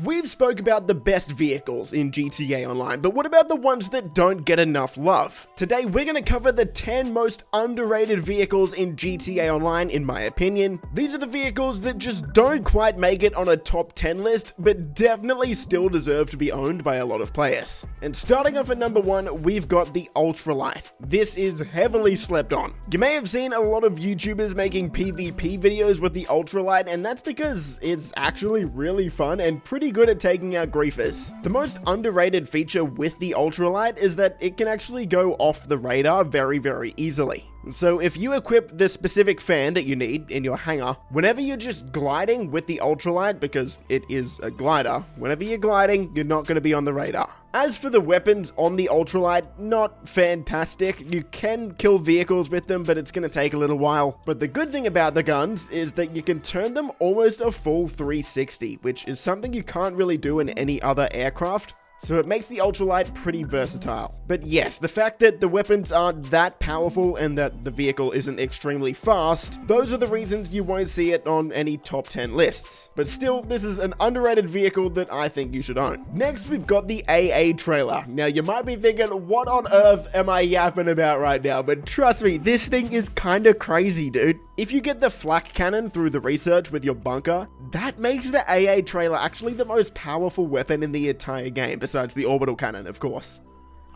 We've spoke about the best vehicles in GTA Online, but what about the ones that don't get enough love? Today we're going to cover the 10 most underrated vehicles in GTA Online in my opinion. These are the vehicles that just don't quite make it on a top 10 list, but definitely still deserve to be owned by a lot of players. And starting off at number 1, we've got the Ultralight. This is heavily slept on. You may have seen a lot of YouTubers making PvP videos with the Ultralight, and that's because it's actually really fun and pretty good at taking out griefers. The most underrated feature with the Ultralight is that it can actually go off the radar very easily. So if you equip the specific fan that you need in your hangar, whenever you're just gliding with the Ultralight, because it is a glider, whenever you're gliding, you're not going to be on the radar. As for the weapons on the Ultralight, not fantastic. You can kill vehicles with them, but it's going to take a little while. But the good thing about the guns is that you can turn them almost a full 360, which is something you can't really do in any other aircraft. So it makes the Ultralight pretty versatile. But yes, the fact that the weapons aren't that powerful and that the vehicle isn't extremely fast, those are the reasons you won't see it on any top 10 lists. But still, this is an underrated vehicle that I think you should own. Next, we've got the AA trailer. Now, you might be thinking, what on earth am I yapping about right now? But trust me, this thing is kinda crazy, dude. If you get the flak cannon through the research with your bunker, that makes the AA trailer actually the most powerful weapon in the entire game, besides the orbital cannon, of course.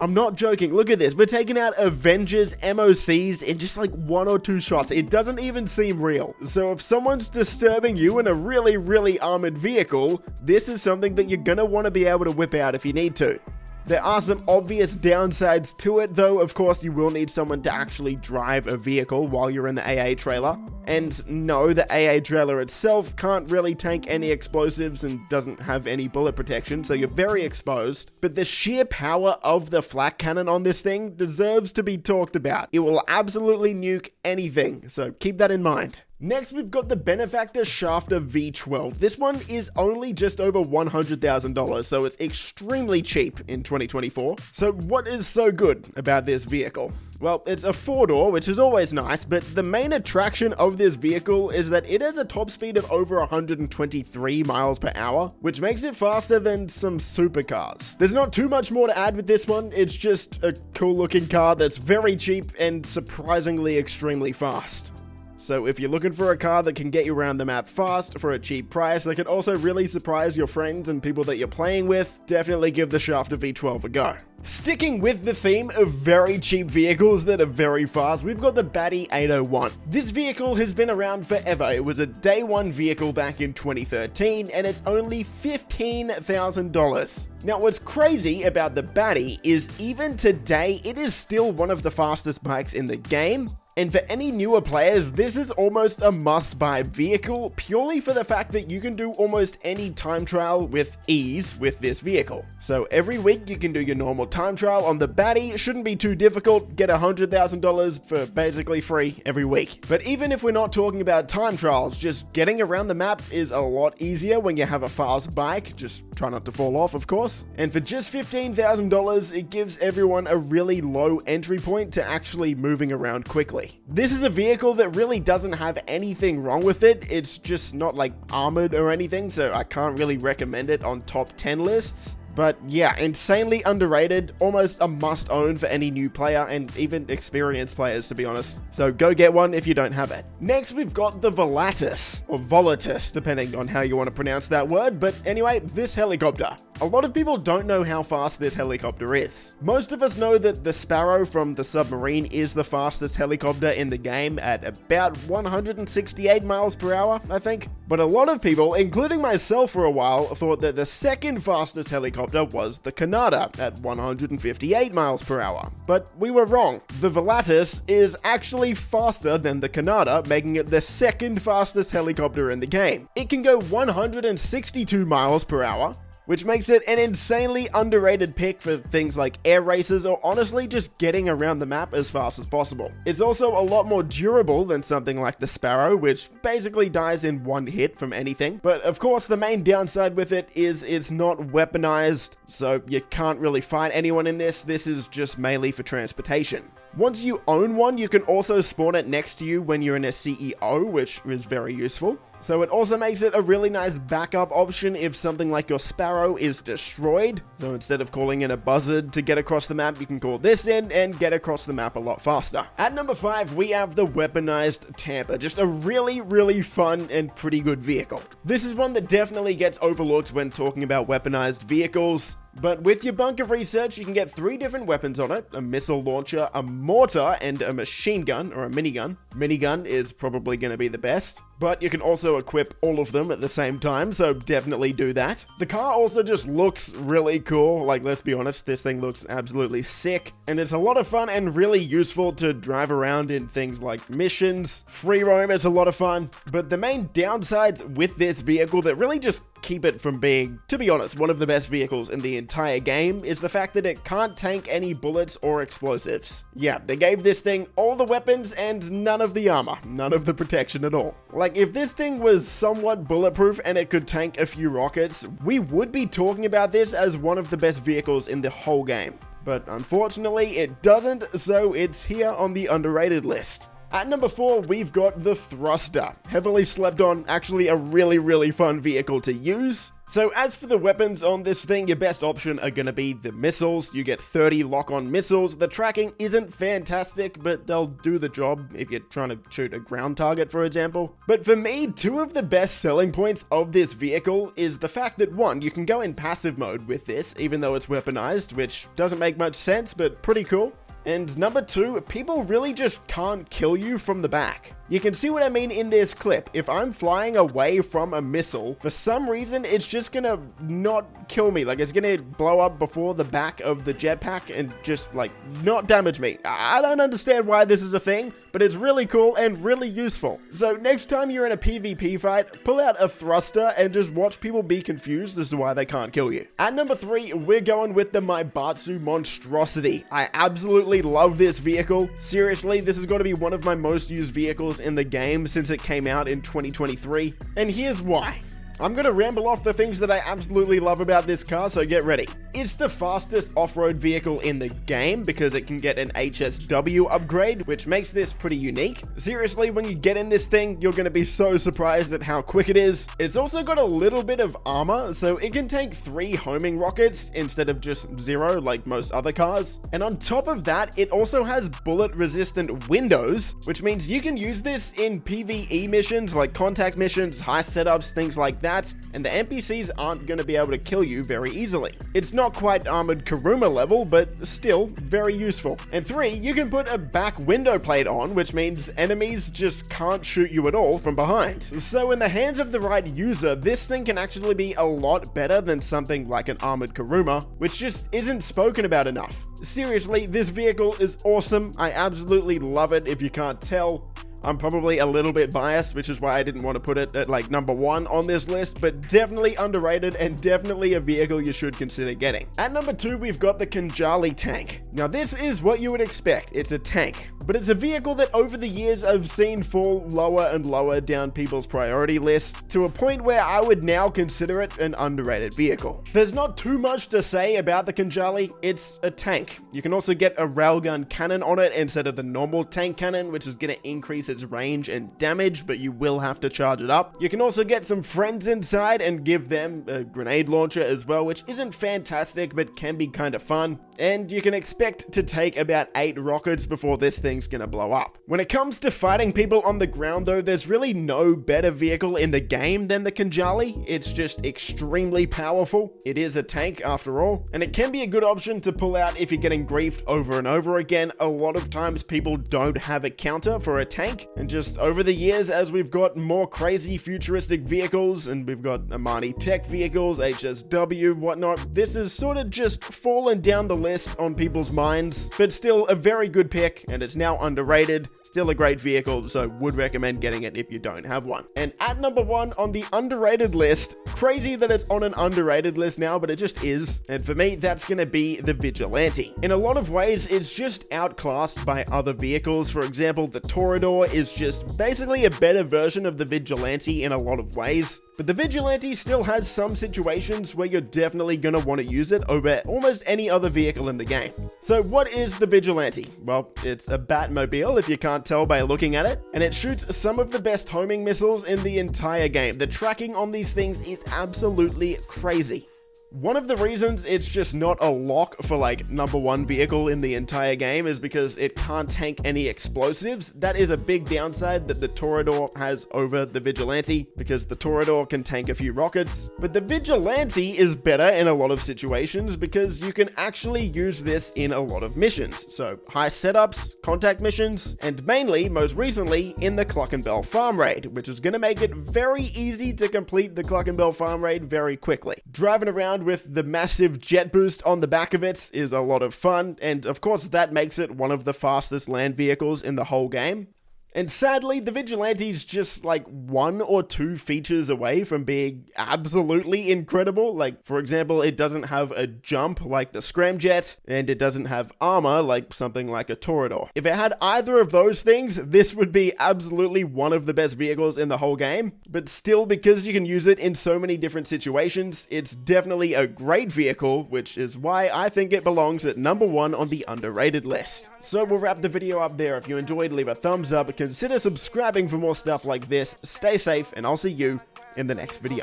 I'm not joking, look at this, we're taking out Avengers MOCs in just like 1 or 2 shots. It doesn't even seem real. So if someone's disturbing you in a really armored vehicle, this is something that you're gonna want to be able to whip out if you need to. There are some obvious downsides to it, though. Of course, you will need someone to actually drive a vehicle while you're in the AA trailer. And no, the AA trailer itself can't really tank any explosives and doesn't have any bullet protection, so you're very exposed. But the sheer power of the flak cannon on this thing deserves to be talked about. It will absolutely nuke anything, so keep that in mind. Next, we've got the Benefactor Shafter V12. This one is only just over $100,000, so it's extremely cheap in 2024. So what is so good about this vehicle? Well, it's a 4-door, which is always nice, but the main attraction of this vehicle is that it has a top speed of over 123 miles per hour, which makes it faster than some supercars. There's not too much more to add with this one, it's just a cool looking car that's very cheap and surprisingly extremely fast. So if you're looking for a car that can get you around the map fast for a cheap price that can also really surprise your friends and people that you're playing with, definitely give the Shafter V12 a go. Sticking with the theme of very cheap vehicles that are very fast, we've got the Batty 801. This vehicle has been around forever. It was a day one vehicle back in 2013 and it's only $15,000. Now what's crazy about the Batty is even today it is still one of the fastest bikes in the game. And for any newer players, this is almost a must-buy vehicle purely for the fact that you can do almost any time trial with ease with this vehicle. So every week you can do your normal time trial on the Batty. It shouldn't be too difficult. Get $100,000 for basically free every week. But even if we're not talking about time trials, just getting around the map is a lot easier when you have a fast bike. Just try not to fall off, of course. And for just $15,000, it gives everyone a really low entry point to actually moving around quickly. This is a vehicle that really doesn't have anything wrong with it. It's just not like armored or anything, so I can't really recommend it on top 10 lists. But yeah, insanely underrated, almost a must own for any new player and even experienced players, to be honest. So go get one if you don't have it. Next, we've got the Volatus, or Volatus, depending on how you want to pronounce that word. But anyway, this helicopter. A lot of people don't know how fast this helicopter is. Most of us know that the Sparrow from the submarine is the fastest helicopter in the game at about 168 miles per hour, I think. But a lot of people, including myself for a while, thought that the second fastest helicopter was the Canada at 158 miles per hour. But we were wrong. The Volatus is actually faster than the Canada, making it the second fastest helicopter in the game. It can go 162 miles per hour, which makes it an insanely underrated pick for things like air races or honestly just getting around the map as fast as possible. It's also a lot more durable than something like the Sparrow, which basically dies in one hit from anything. But of course, the main downside with it is it's not weaponized, so you can't really fight anyone in this. This is just mainly for transportation. Once you own one, you can also spawn it next to you when you're in a CEO, which is very useful. So it also makes it a really nice backup option if something like your Sparrow is destroyed. So instead of calling in a Buzzard to get across the map, you can call this in and get across the map a lot faster. At number 5, we have the Weaponized Tamper, just a really fun and pretty good vehicle. This is one that definitely gets overlooked when talking about weaponized vehicles. But with your Bunker of Research, you can get 3 different weapons on it: a missile launcher, a mortar, and a machine gun, or a minigun. Minigun is probably going to be the best, but you can also equip all of them at the same time, so definitely do that. The car also just looks really cool. Like, let's be honest, this thing looks absolutely sick, and it's a lot of fun and really useful to drive around in things like missions. Free roam is a lot of fun, but the main downsides with this vehicle that really just keep it from being, to be honest, one of the best vehicles in the entire game is the fact that it can't tank any bullets or explosives. Yeah, they gave this thing all the weapons and none of the armor, none of the protection at all. Like, if this thing was somewhat bulletproof and it could tank a few rockets, we would be talking about this as one of the best vehicles in the whole game. But unfortunately, it doesn't, so it's here on the underrated list. At number 4, we've got the Thruster. Heavily slept on, actually a really fun vehicle to use. So as for the weapons on this thing, your best option are going to be the missiles. You get 30 lock-on missiles. The tracking isn't fantastic, but they'll do the job if you're trying to shoot a ground target, for example. But for me, 2 of the best selling points of this vehicle is the fact that 1, you can go in passive mode with this, even though it's weaponized, which doesn't make much sense, but pretty cool. And number 2, people really just can't kill you from the back. You can see what I mean in this clip. If I'm flying away from a missile, for some reason, it's just gonna not kill me. Like, it's gonna blow up before the back of the jetpack and just, like, not damage me. I don't understand why this is a thing, but it's really cool and really useful. So next time you're in a PvP fight, pull out a Thruster and just watch people be confused as to why they can't kill you. At number 3, we're going with the Maibatsu Monstrosity. I absolutely love this vehicle. Seriously, this has got to be one of my most used vehicles in the game since it came out in 2023. And here's why. I'm going to ramble off the things that I absolutely love about this car, so get ready. It's the fastest off-road vehicle in the game because it can get an HSW upgrade, which makes this pretty unique. Seriously, when you get in this thing, you're going to be so surprised at how quick it is. It's also got a little bit of armor, so it can take 3 homing rockets instead of just 0 like most other cars. And on top of that, it also has bullet-resistant windows, which means you can use this in PvE missions like contact missions, heist setups, things like that. And the NPCs aren't going to be able to kill you very easily. It's not quite Armored Kuruma level, but still very useful. And 3, you can put a back window plate on, which means enemies just can't shoot you at all from behind. So in the hands of the right user, this thing can actually be a lot better than something like an Armored Kuruma, which just isn't spoken about enough. Seriously, this vehicle is awesome. I absolutely love it if you can't tell. I'm probably a little bit biased, which is why I didn't want to put it at like number 1 on this list, but definitely underrated and definitely a vehicle you should consider getting. At number 2, we've got the Khanjali tank. Now this is what you would expect. It's a tank, but it's a vehicle that over the years I've seen fall lower and lower down people's priority list to a point where I would now consider it an underrated vehicle. There's not too much to say about the Khanjali. It's a tank. You can also get a railgun cannon on it instead of the normal tank cannon, which is going to increase its range and damage, but you will have to charge it up. You can also get some friends inside and give them a grenade launcher as well, which isn't fantastic, but can be kind of fun. And you can expect to take about 8 rockets before this thing's gonna blow up. When it comes to fighting people on the ground though, there's really no better vehicle in the game than the Khanjali. It's just extremely powerful. It is a tank after all, and it can be a good option to pull out if you're getting griefed over and over again. A lot of times people don't have a counter for a tank, and just over the years as we've got more crazy futuristic vehicles and we've got Amani Tech vehicles, HSW, whatnot, this has sort of just fallen down the list on people's minds, but still a very good pick, and it's now underrated. Still a great vehicle, so would recommend getting it if you don't have one. And at number 1 on the underrated list, crazy that it's on an underrated list now, but it just is. And for me, that's gonna be the Vigilante. In a lot of ways, it's just outclassed by other vehicles. For example, the Toreador is just basically a better version of the Vigilante in a lot of ways. But the Vigilante still has some situations where you're definitely gonna want to use it over almost any other vehicle in the game. So what is the Vigilante? Well, it's a Batmobile if you can't tell by looking at it, and it shoots some of the best homing missiles in the entire game. The tracking on these things is absolutely crazy. One of the reasons it's just not a lock for like #1 vehicle in the entire game is because it can't tank any explosives. That is a big downside that the Toreador has over the Vigilante, because the Toreador can tank a few rockets. But the Vigilante is better in a lot of situations because you can actually use this in a lot of missions. So high setups, contact missions, and mainly, most recently, in the Cluckenbell Farm Raid, which is going to make it very easy to complete the Cluckenbell Farm Raid very quickly. Driving around with the massive jet boost on the back of it is a lot of fun, and of course that makes it one of the fastest land vehicles in the whole game. And sadly, the Vigilante's just like 1 or 2 features away from being absolutely incredible. Like, for example, it doesn't have a jump like the Scramjet, and it doesn't have armor like something like a Toreador. If it had either of those things, this would be absolutely one of the best vehicles in the whole game. But still, because you can use it in so many different situations, it's definitely a great vehicle, which is why I think it belongs at #1 on the underrated list. So we'll wrap the video up there. If you enjoyed, leave a thumbs up. Consider subscribing for more stuff like this. Stay safe, and I'll see you in the next video.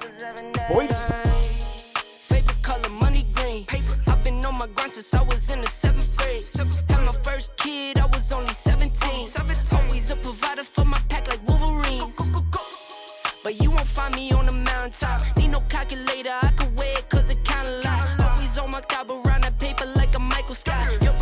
Boys! Favorite color, money green. I've been on my grind since I was in the 7th grade. Had my first kid, I was only 17. Always a provider for my pack like Wolverines. But you won't find me on the mountaintop.